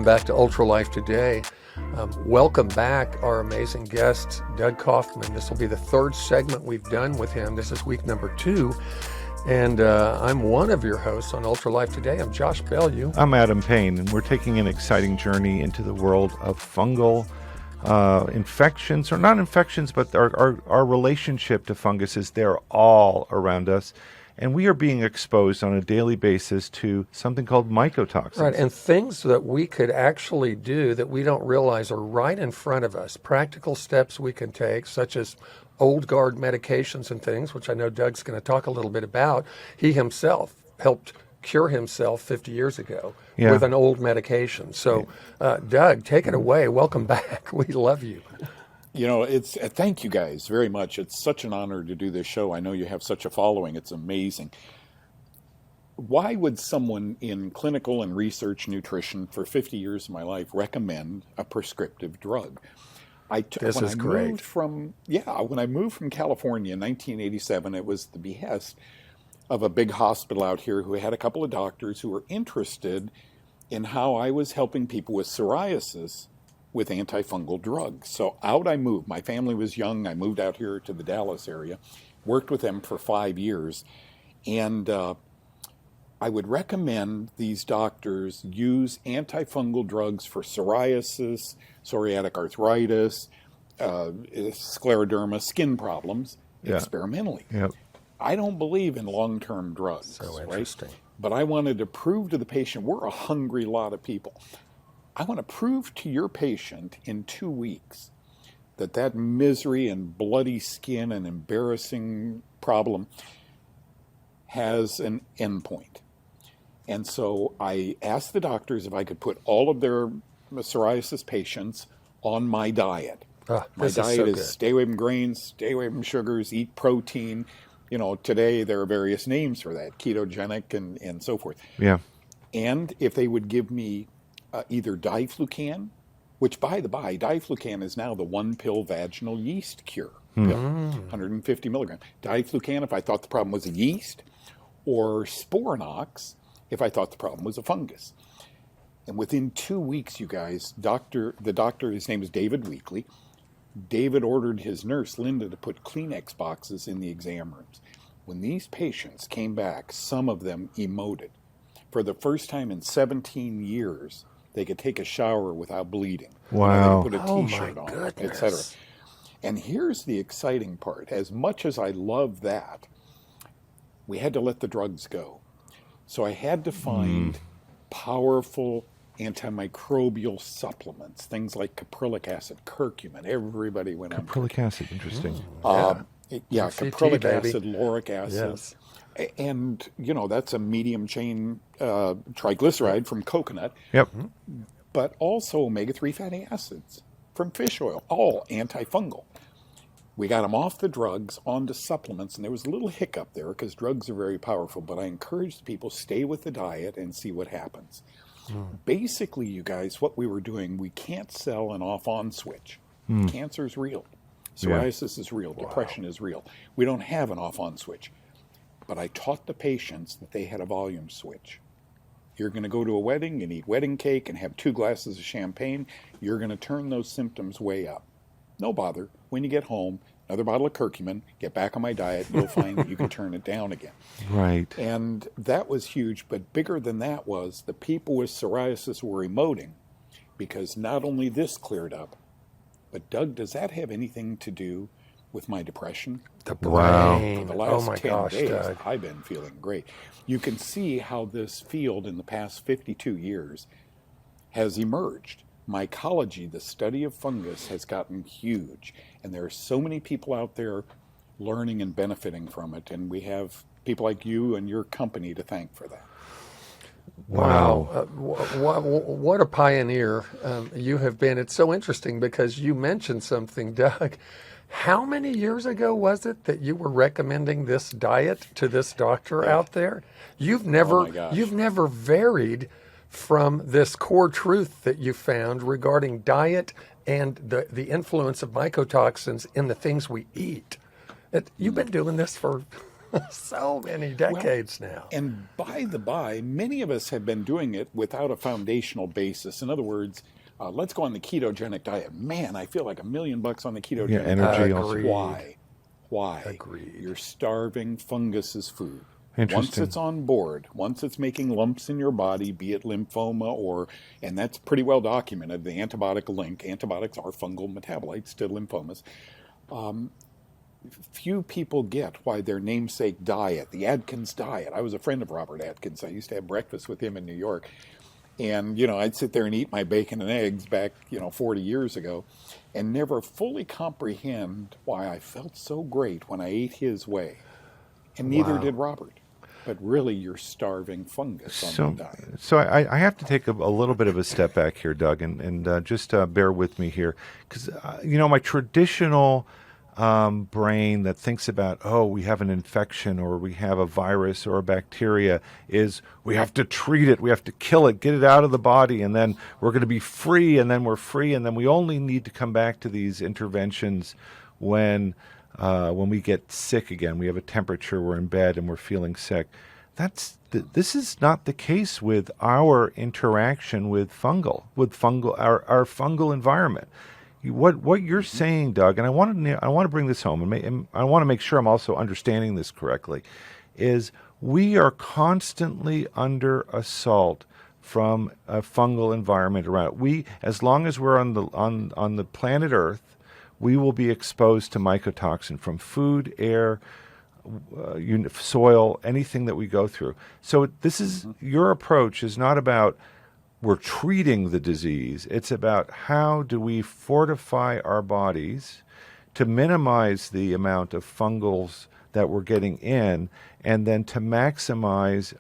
Welcome back to Ultralife Today. Welcome back, our amazing guest, Doug Kaufman. This will be the third segment we've done with him. This is week number 2. And I'm one of your hosts on Ultralife Today. I'm Josh Bellew. I'm Adam Payne, and we're taking an exciting journey into the world of fungal infections, or not infections, but our relationship to funguses. They're all around us. And we are being exposed on a daily basis to something called mycotoxins. Right, and things that we could actually do that we don't realize are right in front of us. Practical steps we can take, such as old guard medications and things, which I know Doug's going to talk a little bit about. He himself helped cure himself 50 years ago with an old medication. So, Doug, take it away. Welcome back. We love you. You know, it's thank you guys very much. It's such an honor to do this show. I know you have such a following. It's amazing. Why would someone in clinical and research nutrition for 50 years of my life recommend a prescriptive drug? This is great. When I moved from California in 1987, it was the behest of a big hospital out here who had a couple of doctors who were interested in how I was helping people with psoriasis with antifungal drugs. So out I moved. My family was young. I moved out here to the Dallas area, worked with them for 5 years. And I would recommend these doctors use antifungal drugs for psoriasis, psoriatic arthritis, scleroderma, skin problems, experimentally. Yep. I don't believe in long-term drugs. So interesting. Right? But I wanted to prove to the patient, we're a hungry lot of people. I want to prove to your patient in 2 weeks that misery and bloody skin and embarrassing problem has an endpoint. And so I asked the doctors if I could put all of their psoriasis patients on my diet. My diet is stay away from grains, stay away from sugars, eat protein. You know, today there are various names for that, ketogenic and so forth. Yeah. And if they would give me either diflucan, which by the by, diflucan is now the 1-pill vaginal yeast cure pill, 150 milligrams. Diflucan if I thought the problem was a yeast, or Sporanox if I thought the problem was a fungus. And within 2 weeks, you guys, the doctor, his name is David Weekly, David ordered his nurse, Linda, to put Kleenex boxes in the exam rooms. When these patients came back, some of them emoted. For the first time in 17 years, they could take a shower without bleeding. Wow. They could put a T-shirt on, etc. And here's the exciting part. As much as I love that, we had to let the drugs go. So I had to find powerful antimicrobial supplements, things like caprylic acid, curcumin. Everybody went on caprylic acid, interesting. Caprylic acid, lauric acid. Yes. And, you know, that's a medium chain triglyceride from coconut. Yep. But also omega-3 fatty acids from fish oil, all antifungal. We got them off the drugs onto supplements, and there was a little hiccup there because drugs are very powerful, but I encouraged people stay with the diet and see what happens. Basically, you guys, what we were doing, we can't sell an off-on switch. Cancer is real. Psoriasis is real. Depression is real. We don't have an off-on switch. But I taught the patients that they had a volume switch. You're going to go to a wedding and eat wedding cake and have 2 glasses of champagne. You're going to turn those symptoms way up. No bother. When you get home, another bottle of curcumin, get back on my diet, you'll find that you can turn it down again. Right. And that was huge. But bigger than that was the people with psoriasis were emoting because not only this cleared up, but Doug, does that have anything to do with my depression? The brain. For the last 10 days, Doug, I've been feeling great. You can see how this field in the past 52 years has emerged. Mycology, the study of fungus, has gotten huge. And there are so many people out there learning and benefiting from it. And we have people like you and your company to thank for that. Wow. What a pioneer you have been. It's so interesting because you mentioned something, Doug. How many years ago was it that you were recommending this diet to this doctor out there? You've never varied from this core truth that you found regarding diet and the influence of mycotoxins in the things we eat. You've been doing this for So many decades now. And by the by, many of us have been doing it without a foundational basis. In other words, let's go on the ketogenic diet. Man, I feel like $1,000,000 on the ketogenic Yeah, energy diet. also. Why? Agreed. You're starving fungus's food. Interesting. Once it's on board, once it's making lumps in your body, be it lymphoma and that's pretty well documented, the antibiotic link. Antibiotics are fungal metabolites to lymphomas. Few people get why their namesake diet, the Atkins diet. I was a friend of Robert Atkins. I used to have breakfast with him in New York. And, I'd sit there and eat my bacon and eggs back, 40 years ago and never fully comprehend why I felt so great when I ate his way. And neither did Robert. But really, you're starving fungus on the diet. So I have to take a little bit of a step back here, Doug, and just bear with me here. Because, my traditional brain that thinks about, we have an infection or we have a virus or a bacteria is we have to treat it, we have to kill it, get it out of the body, and then we're going to be free, and then we're free, and then we only need to come back to these interventions when we get sick again. We have a temperature, we're in bed, and we're feeling sick. This is not the case with our interaction with our fungal environment. What you're saying, Doug, and I want to bring this home, and I want to make sure I'm also understanding this correctly, is we are constantly under assault from a fungal environment around. As long as we're on the planet Earth, we will be exposed to mycotoxin from food, air, soil, anything that we go through. So your approach is not about we're treating the disease. It's about how do we fortify our bodies to minimize the amount of fungals that we're getting in, and then to maximize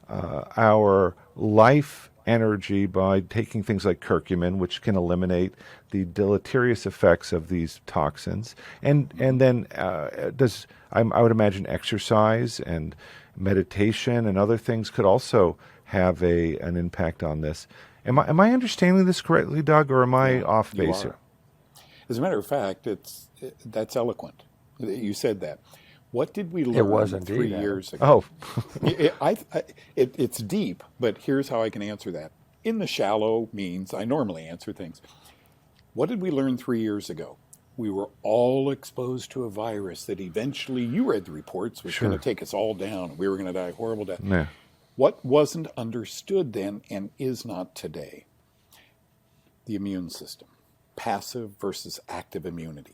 our life energy by taking things like curcumin, which can eliminate the deleterious effects of these toxins. And then I would imagine exercise and meditation and other things could also have an impact on this. Am I understanding this correctly, Doug, or am I off base here? As a matter of fact, that's eloquent. You said that. What did we learn 3 years ago? It's deep, but here's how I can answer that. In the shallow means I normally answer things. What did we learn 3 years ago? We were all exposed to a virus that eventually, you read the reports, was going to take us all down. We were going to die a horrible death. Yeah. What wasn't understood then and is not today? The immune system. Passive versus active immunity.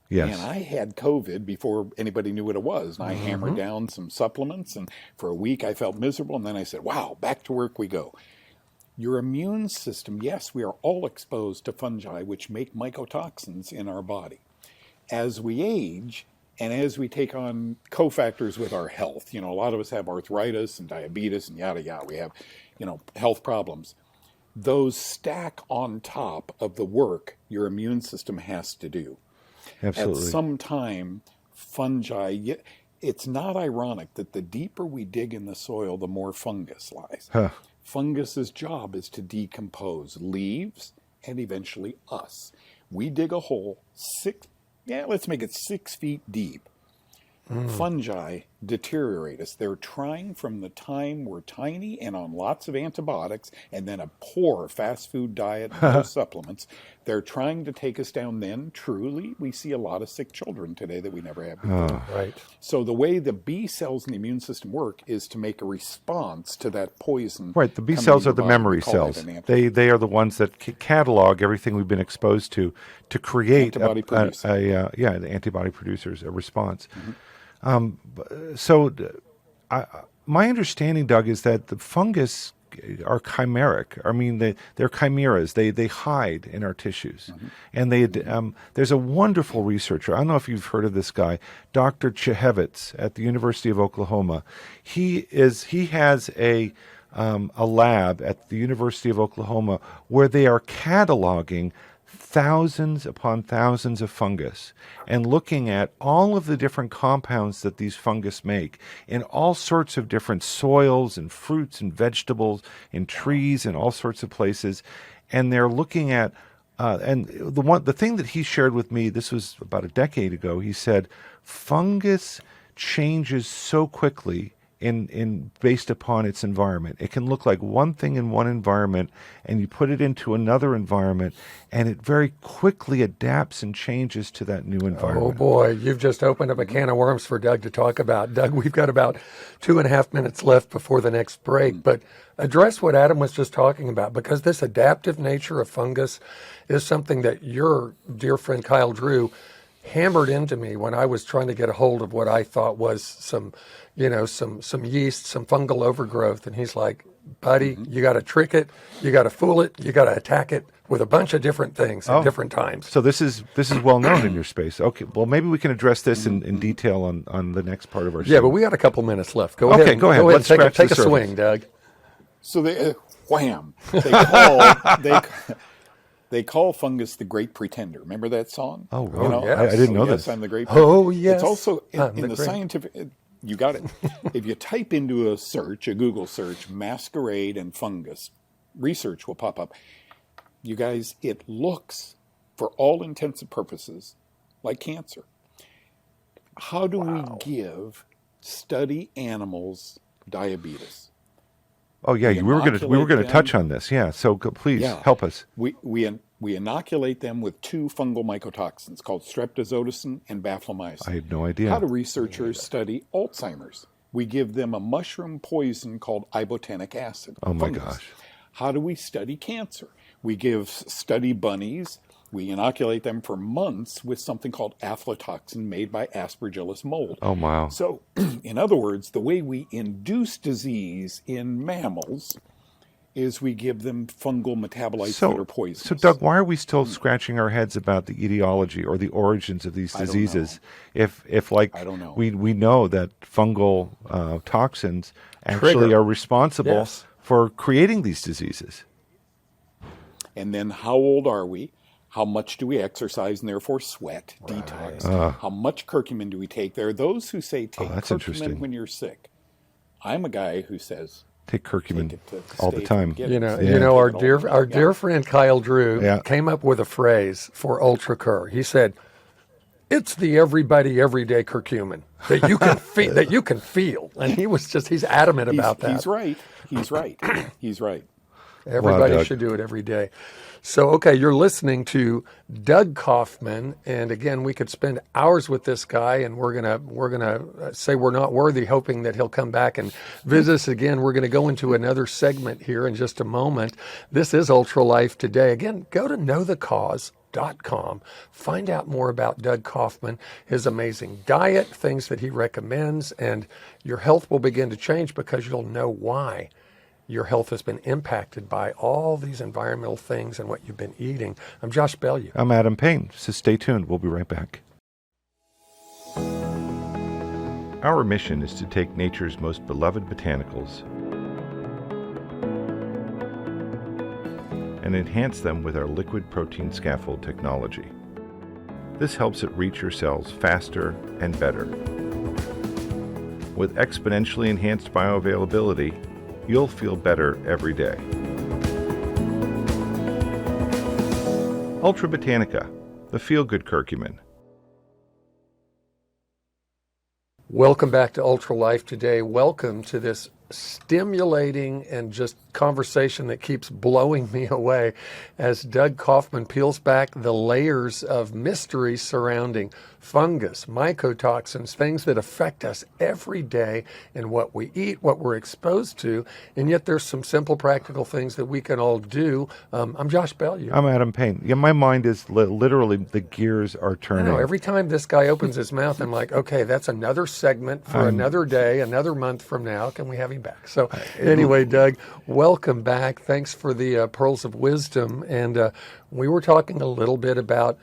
Yes. And I had COVID before anybody knew what it was. And I hammered down some supplements, and for a week I felt miserable. And then I said, wow, back to work we go. Your immune system, yes, we are all exposed to fungi which make mycotoxins in our body. As we age, and as we take on cofactors with our health, a lot of us have arthritis and diabetes and yada, yada. We have, health problems. Those stack on top of the work your immune system has to do. Absolutely. At some time, fungi, it's not ironic that the deeper we dig in the soil, the more fungus lies. Fungus's job is to decompose leaves and eventually us. We dig a hole let's make it 6 feet deep. Fungi deteriorate us. They're trying from the time we're tiny and on lots of antibiotics and then a poor fast food diet and no supplements. They're trying to take us down. Then, truly, we see a lot of sick children today that we never had before. Right. So the way the B cells in the immune system work is to make a response to that poison. Right. The B cells are the memory cells. They are the ones that catalog everything we've been exposed to create the antibody producers, a response. My understanding, Doug, is that the fungus are chimeric. I mean, they're chimeras. They hide in our tissues. And there's a wonderful researcher. I don't know if you've heard of this guy, Dr. Chehevitz at the University of Oklahoma. He has a lab at the University of Oklahoma where they are cataloging thousands upon thousands of fungus and looking at all of the different compounds that these fungus make in all sorts of different soils and fruits and vegetables and trees and all sorts of places. And they're looking at and the thing that he shared with me, this was about a decade ago, he said fungus changes so quickly in based upon its environment. It can look like one thing in one environment, and you put it into another environment, and it very quickly adapts and changes to that new Oh environment. boy, you've just opened up a can of worms for Doug to talk about. Doug, we've got about 2.5 minutes left before the next break, but address what Adam was just talking about, because this adaptive nature of fungus is something that your dear friend Kyle Drew hammered into me when I was trying to get a hold of what I thought was some yeast, some fungal overgrowth. And he's like, buddy, you got to trick it, you got to fool it, you got to attack it with a bunch of different things at different times. So this is well known in your space. Okay, well, maybe we can address this in detail on the next part of our show. Yeah, but we got a couple minutes left. Go Okay, ahead. go ahead. Go ahead. Let's scratch Take the a surface. swing, Doug. So they wham. They call fungus the great pretender. Remember that song? Oh, really? yes. I didn't know yes, this. I'm the great. Oh, yes. It's also I'm in the the great- scientific. You got it. If you type into a Google search, masquerade and fungus, research will pop up. You guys, it looks, for all intents and purposes, like cancer. How do we give study animals diabetes? Oh yeah, we were going to inoculate touch them. on this. Yeah, so please Yeah. help us. We inoculate them with two fungal mycotoxins called streptozotocin and baflomycin. I had no idea. How do researchers study Alzheimer's? We give them a mushroom poison called ibotenic acid. Oh, my fungus. gosh. How do we study cancer? We give study bunnies, we inoculate them for months with something called aflatoxin made by Aspergillus mold. Oh wow. So, in other words, the way we induce disease in mammals is we give them fungal metabolites that are poisonous. So, Doug, why are we still scratching our heads about the etiology or the origins of these don't diseases? If like I don't know. we know that fungal toxins actually Trigger. are responsible Yes. for creating these diseases. And then how old are we? How much do we exercise and therefore sweat, detox? How much curcumin do we take? There are those who say take that's curcumin interesting. when you're sick. I'm a guy who says Take curcumin take it to all the stay time. from getting You know, sick. you know, Take our it all dear the our time. dear friend Kyle Drew Yeah. came up with a phrase for UltraCur. He said, "It's the everybody everyday curcumin that you can feel, that you can feel." And he's adamant about that. He's right. He's right. He's right. Everybody Doug. should do it every day. So, okay, you're listening to Doug Kaufman, and again, we could spend hours with this guy, and we're gonna say we're not worthy, hoping that he'll come back and visit us again. We're going to go into another segment here in just a moment. This is Ultra Life Today. Again, go to knowthecause.com. Find out more about Doug Kaufman, his amazing diet, things that he recommends, and your health will begin to change because you'll know why your health has been impacted by all these environmental things and what you've been eating. I'm Josh Bellew. I'm Adam Payne. So stay tuned. We'll be right back. Our mission is to take nature's most beloved botanicals and enhance them with our liquid protein scaffold technology. This helps it reach your cells faster and better. With exponentially enhanced bioavailability, you'll feel better every day. Ultra Botanica, the feel-good curcumin. Welcome back to Ultra Life Today. Welcome to this stimulating and just conversation that keeps blowing me away as Doug Kaufman peels back the layers of mystery surrounding fungus, mycotoxins, things that affect us every day in what we eat, what we're exposed to, and yet there's some simple practical things that we can all do. I'm Josh Bellew. I'm Adam Payne. Yeah, my mind is literally, the gears are I turning. know, every time this guy opens his mouth, I'm like, okay, that's another segment for another day, another month from now. Can we have him back? So anyway, Doug, welcome back. Thanks for the pearls of wisdom. And we were talking a little bit about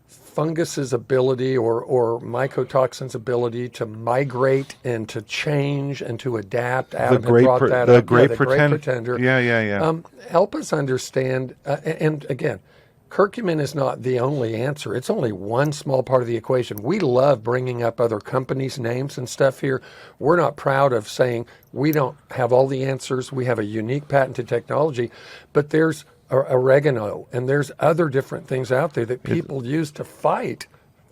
fungus's ability or mycotoxins' ability to migrate and to change and to adapt. Adam had brought that up. Great The great pretender. pretender. Yeah. Help us understand, and again, curcumin is not the only answer. It's only one small part of the equation. We love bringing up other companies' names and stuff here. We're not proud of saying we don't have all the answers. We have a unique patented technology, but there's oregano and there's other different things out there that people use to fight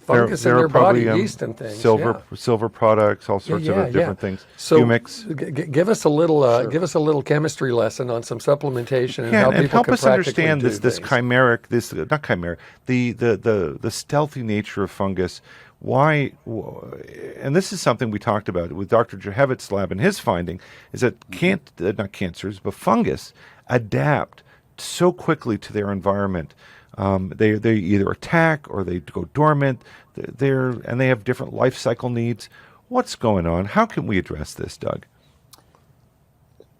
fungus in there their are probably body, yeast and things. silver products, all sorts of different things. So Humics. give us a little chemistry lesson on some supplementation and how and people help can us practically understand do this things. chimeric, not chimeric, the stealthy nature of fungus. Why? And this is something we talked about with Dr. Jehevitz's lab, and his finding is that not cancers, but fungus adapt so quickly to their environment. They either attack or they go dormant. And they have different life cycle needs. What's going on? How can we address this, Doug?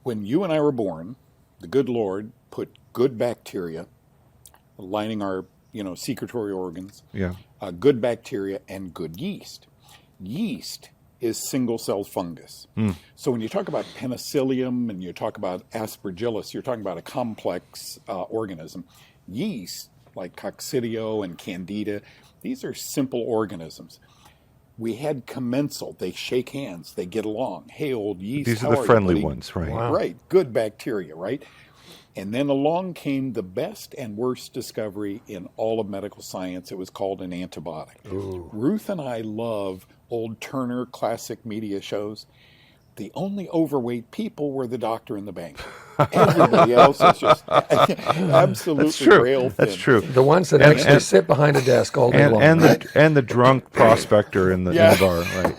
When you and I were born, the good Lord put good bacteria lining our secretory organs. Yeah. Good bacteria and good yeast. Yeast is single-cell fungus. So when you talk about penicillium and you talk about aspergillus, you're talking about a complex organism. Yeast, like coccidio and candida, these are simple organisms. We had commensal. They shake hands. They get along. Hey, old yeast. These are the friendly ones, right? Wow. Right. Good bacteria, right? And then along came the best and worst discovery in all of medical science. It was called an antibiotic. Ooh. Ruth and I love old Turner classic media shows. The only overweight people were the doctor and the banker. Everybody else is just absolutely rail thin. That's true. The ones that actually sit behind a desk all day long. And the drunk prospector in the bar, right?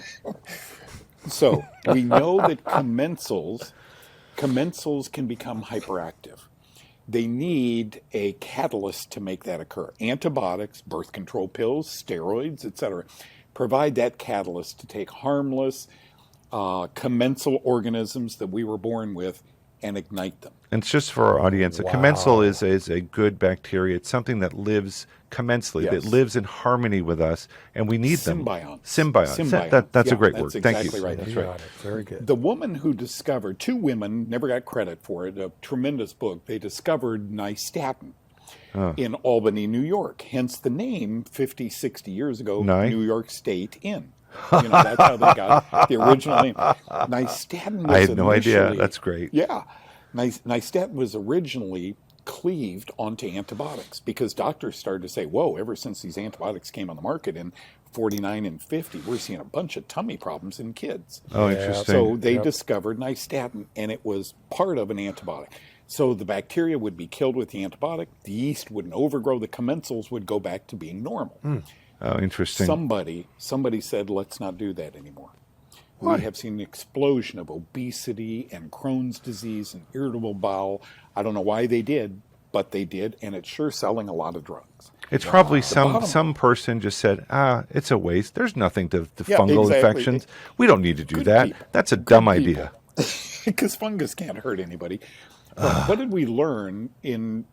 So we know that commensals can become hyperactive. They need a catalyst to make that occur. Antibiotics, birth control pills, steroids, etc., provide that catalyst to take harmless commensal organisms that we were born with and ignite them. And it's just for our audience, a commensal is a good bacteria. It's something that lives commensally, that lives in harmony with us, and we need them. Symbionts. That's a great word. That's Thank exactly you. right. That's right. Very good. The woman who discovered, two women never got credit for it, a tremendous book. They discovered nystatin in Albany, New York. Hence the name 50, 60 years ago, New York State Inn. That's how they got the original name. Nystatin was I had no idea. That's great. Yeah. Nystatin was originally cleaved onto antibiotics because doctors started to say, whoa, ever since these antibiotics came on the market in 49 and 50, we're seeing a bunch of tummy problems in kids. Oh, interesting. So they discovered nystatin, and it was part of an antibiotic. So the bacteria would be killed with the antibiotic. The yeast wouldn't overgrow. The commensals would go back to being normal. Oh, interesting. Somebody said, let's not do that anymore. We have seen an explosion of obesity and Crohn's disease and irritable bowel. I don't know why they did, but they did, and it's sure selling a lot of drugs. It's probably some person just said, it's a waste. There's nothing to fungal infections. We don't need to do that. People. That's a dumb idea. Because fungus can't hurt anybody. What did we learn in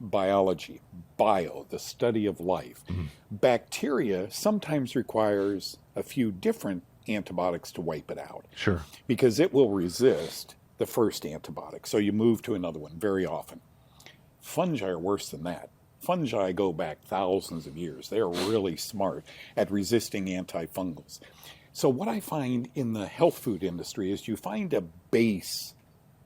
biology? The study of life. Bacteria sometimes requires a few different antibiotics to wipe it out. Sure. Because it will resist the first antibiotic. So you move to another one very often. Fungi are worse than that. Fungi go back thousands of years. They are really smart at resisting antifungals. So what I find in the health food industry is you find a base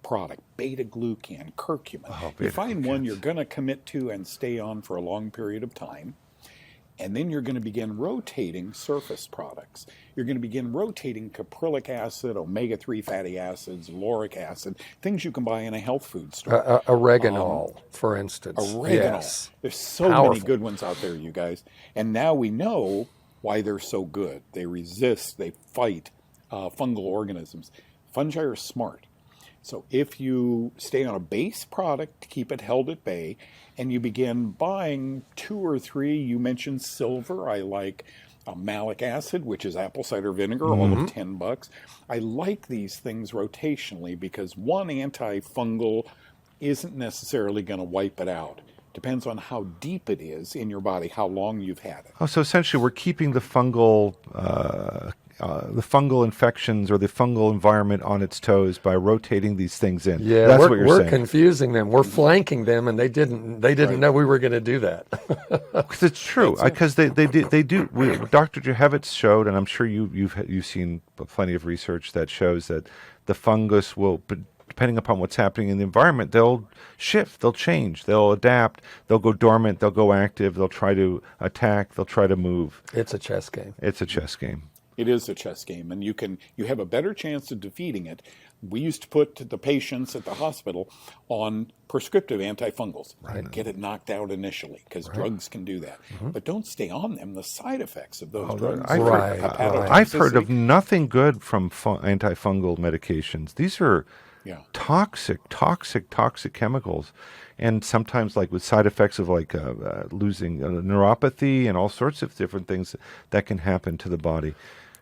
product, beta-glucan, curcumin. You find one you're going to commit to and stay on for a long period of time. And then you're going to begin rotating surface products. You're going to begin rotating caprylic acid, omega-3 fatty acids, lauric acid, things you can buy in a health food store. Oregano, for instance. Oregano. Yes. There's so many good ones out there, you guys. And now we know why they're so good. They resist, they fight fungal organisms. Fungi are smart. So if you stay on a base product to keep it held at bay, and you begin buying 2 or 3, you mentioned silver. I like malic acid, which is apple cider vinegar, all of $10. I like these things rotationally because one antifungal isn't necessarily going to wipe it out. Depends on how deep it is in your body, how long you've had it. Oh, so essentially we're keeping the fungal infections or the fungal environment on its toes by rotating these things in. Yeah, that's what you're saying. We're confusing them. We're flanking them, and they didn't know we were going to do that. Because it's true. Because they do. Dr. Jehevitz showed, and I'm sure you've seen plenty of research that shows that the fungus will depending upon what's happening in the environment, they'll shift, they'll change, they'll adapt, they'll go dormant, they'll go active, they'll try to attack, they'll try to move. It's a chess game. It's a chess game. It is a chess game, and you have a better chance of defeating it. We used to put the patients at the hospital on prescriptive antifungals. Right. Get it knocked out initially, because drugs can do that. But don't stay on them. The side effects of those drugs. I've heard of nothing good from antifungal medications. These are toxic chemicals. And sometimes, like with side effects of like losing neuropathy and all sorts of different things that can happen to the body.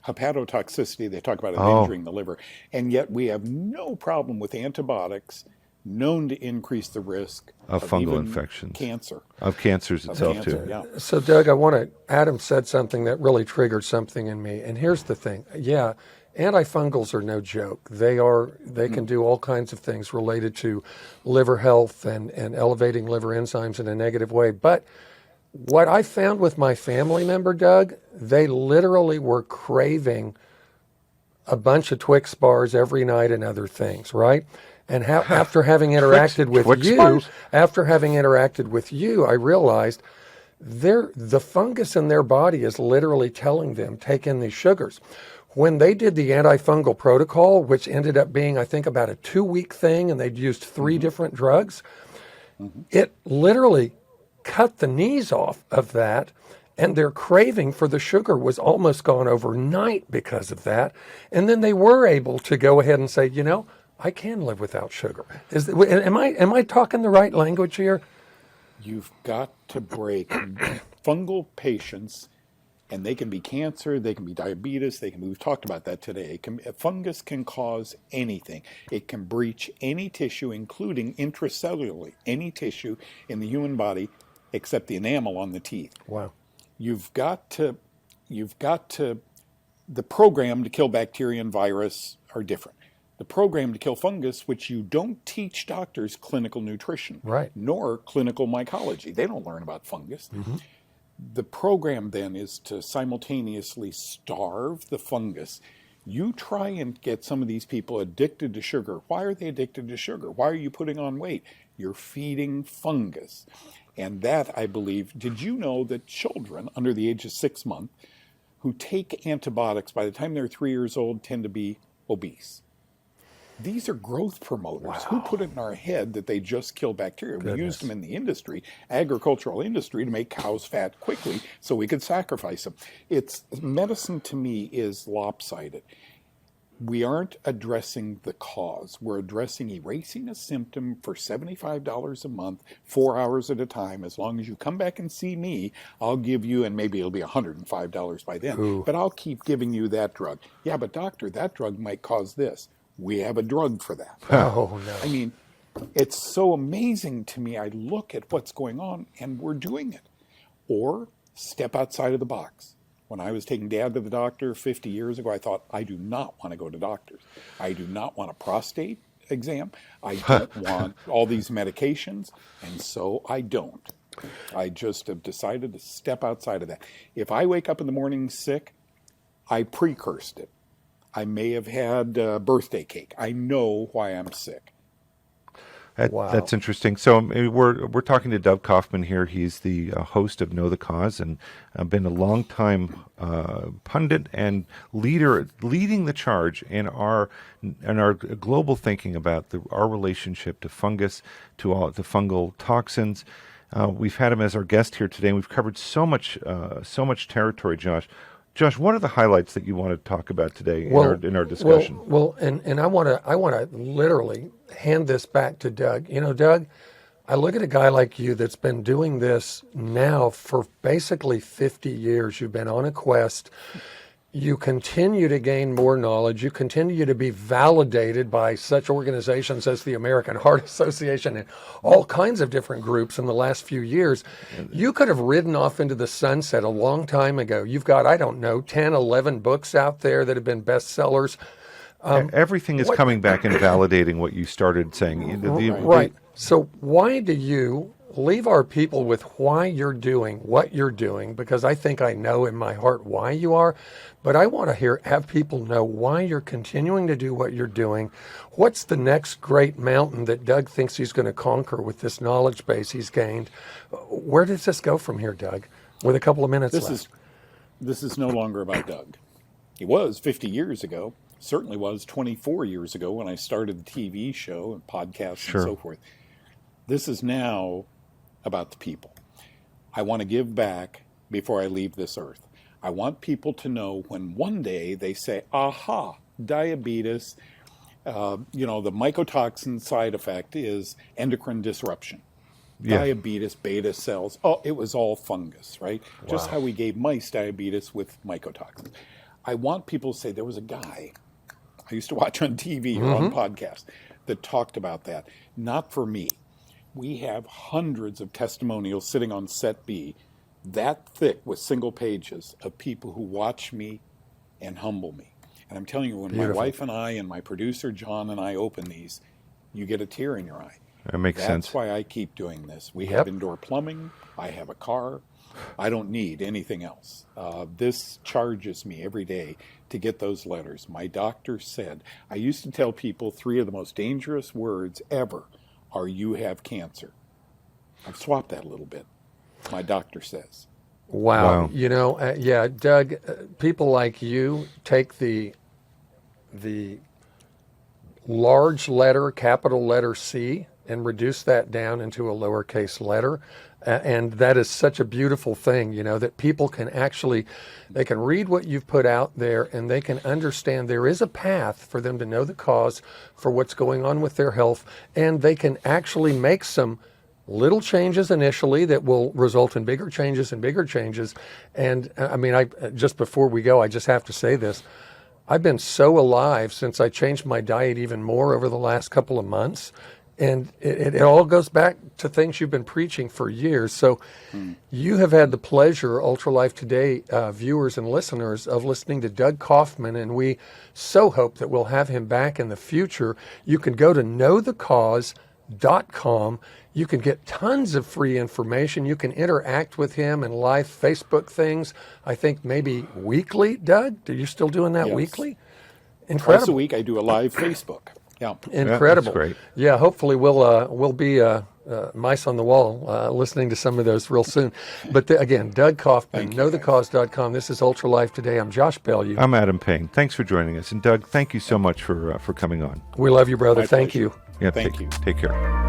Hepatotoxicity, they talk about it injuring the liver. And yet we have no problem with antibiotics known to increase the risk of fungal infections. Cancer. Of cancers itself, too. Yeah. So, Doug, Adam said something that really triggered something in me. And here's the thing. Yeah, antifungals are no joke. They can do all kinds of things related to liver health and elevating liver enzymes in a negative way. But what I found with my family member, Doug, they literally were craving a bunch of Twix bars every night and other things, right? And after having interacted with you, I realized the fungus in their body is literally telling them, take in these sugars. When they did the antifungal protocol, which ended up being, I think, about a 2-week thing, and they'd used 3 different drugs, it literally cut the knees off of that, and their craving for the sugar was almost gone overnight because of that. And then they were able to go ahead and say, I can live without sugar. Am I talking the right language here? You've got to break fungal patients, and they can be cancer, they can be diabetes, we've talked about that today. Fungus can cause anything. It can breach any tissue, including intracellularly, any tissue in the human body except the enamel on the teeth. Wow. You've got to, the program to kill bacteria and virus are different. The program to kill fungus, which you don't teach doctors clinical nutrition, nor clinical mycology. They don't learn about fungus. The program then is to simultaneously starve the fungus. You try and get some of these people addicted to sugar. Why are they addicted to sugar? Why are you putting on weight? You're feeding fungus. And that, I believe, did you know that children under the age of 6 months who take antibiotics by the time they're 3 years old tend to be obese? These are growth promoters. Wow. Who put it in our head that they just kill bacteria? Goodness. We used them in the industry, agricultural industry, to make cows fat quickly so we could sacrifice them. Medicine to me is lopsided. We aren't addressing the cause. We're addressing erasing a symptom for $75 a month, 4 hours at a time. As long as you come back and see me, I'll give you, and maybe it'll be $105 by then, but I'll keep giving you that drug. Yeah, but doctor, that drug might cause this. We have a drug for that. Oh, no. I mean, it's so amazing to me. I look at what's going on, and we're doing it. Or step outside of the box. When I was taking Dad to the doctor 50 years ago, I thought, I do not want to go to doctors. I do not want a prostate exam. I don't want all these medications, and so I don't. I just have decided to step outside of that. If I wake up in the morning sick, I precursed it. I may have had birthday cake. I know why I'm sick. That's interesting. So we're talking to Doug Kaufman here. He's the host of Know the Cause and been a long time pundit and leader, leading the charge in our global thinking about our relationship to fungus, to all the fungal toxins. We've had him as our guest here today, and we've covered so much territory, Josh. Josh, what are the highlights that you want to talk about today in our discussion? And I want to literally hand this back to Doug. Doug, I look at a guy like you that's been doing this now for basically 50 years. You've been on a quest. You continue to gain more knowledge. You continue to be validated by such organizations as the American Heart Association and all kinds of different groups in the last few years. You could have ridden off into the sunset a long time ago. You've got, 10, 11 books out there that have been bestsellers. Everything is coming back and validating what you started saying. Right. So why do you leave our people with why you're doing what you're doing, because I think I know in my heart why you are, but I want to have people know why you're continuing to do what you're doing. What's the next great mountain that Doug thinks he's going to conquer with this knowledge base he's gained? Where does this go from here, Doug? With a couple of minutes left. This is no longer about Doug. He was 50 years ago, certainly was 24 years ago when I started the TV show and podcasts and so forth. This is now about the people. I want to give back before I leave this earth. I want people to know when one day they say, aha, diabetes, the mycotoxin side effect is endocrine disruption. Yeah. Diabetes, beta cells, oh, it was all fungus, right? Wow. Just how we gave mice diabetes with mycotoxins. I want people to say, there was a guy I used to watch on TV or on podcasts that talked about that. Not for me. We have hundreds of testimonials sitting on set B, that thick with single pages of people who watch me and humble me. And I'm telling you, when my wife and I and my producer John and I open these, you get a tear in your eye. That makes sense. That's why I keep doing this. We have indoor plumbing. I have a car. I don't need anything else. This charges me every day to get those letters. My doctor said, I used to tell people 3 of the most dangerous words ever are you have cancer. I've swapped that a little bit. My doctor says. Wow. Doug, people like you take the large letter, capital letter C, and reduce that down into a lowercase letter. And that is such a beautiful thing, that people can they can read what you've put out there and they can understand there is a path for them to know the cause for what's going on with their health. And they can actually make some little changes initially that will result in bigger changes and bigger changes. And just before we go, I just have to say this. I've been so alive since I changed my diet even more over the last couple of months. And it all goes back to things you've been preaching for years. So you have had the pleasure, Ultra Life Today viewers and listeners, of listening to Doug Kaufman, and we so hope that we'll have him back in the future. You can go to knowthecause.com. You can get tons of free information. You can interact with him in live Facebook things, I think maybe weekly. Doug, are you still doing that weekly? Incredible. Twice a week I do a live Facebook. Yeah. Incredible. That's great. Yeah, hopefully we'll be mice on the wall listening to some of those real soon. But again, Doug Kaufman, knowthecause.com. This is Ultra Life Today. I'm Josh Bellew. I'm Adam Payne. Thanks for joining us. And Doug, thank you so much for coming on. We love you, brother. My Thank pleasure. you. Yeah, Thank you. Take care.